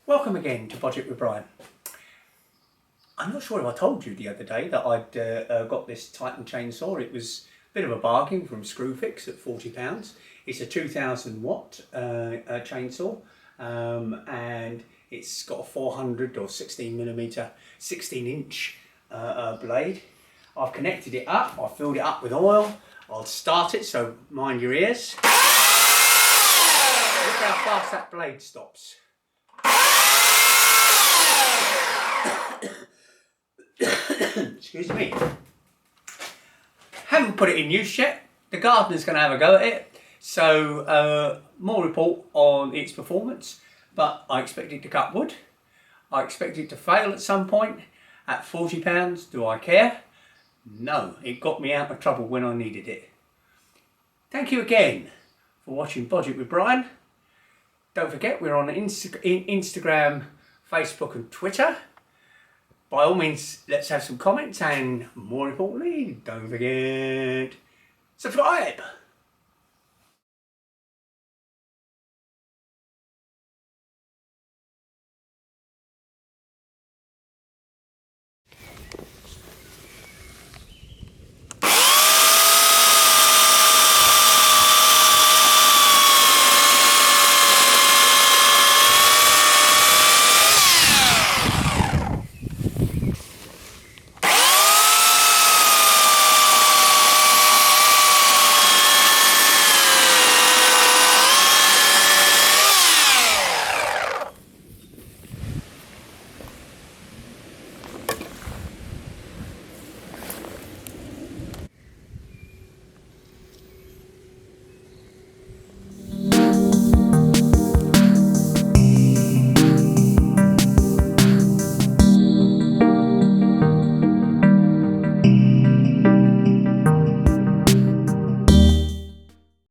Welcome again to Budget with Brian. I'm not sure if I told you the other day that I'd got this Titan chainsaw. It was a bit of a bargain from Screwfix at £40. It's a 2000 watt chainsaw and it's got a 400 or 16mm, 16-inch blade. I've connected it up, I've filled it up with oil. I'll start it, so mind your ears. Look how fast that blade stops. Excuse me. Haven't put it in use yet. The gardener's going to have a go at it, so more report on its performance. But I expect it to cut wood. I expect it to fail at some point. At £40, do I care? No, it got me out of trouble when I needed it. Thank you again for watching Budget with Brian. Don't forget, we're on Instagram, Facebook and Twitter. By all means, let's have some comments, and more importantly, don't forget, subscribe.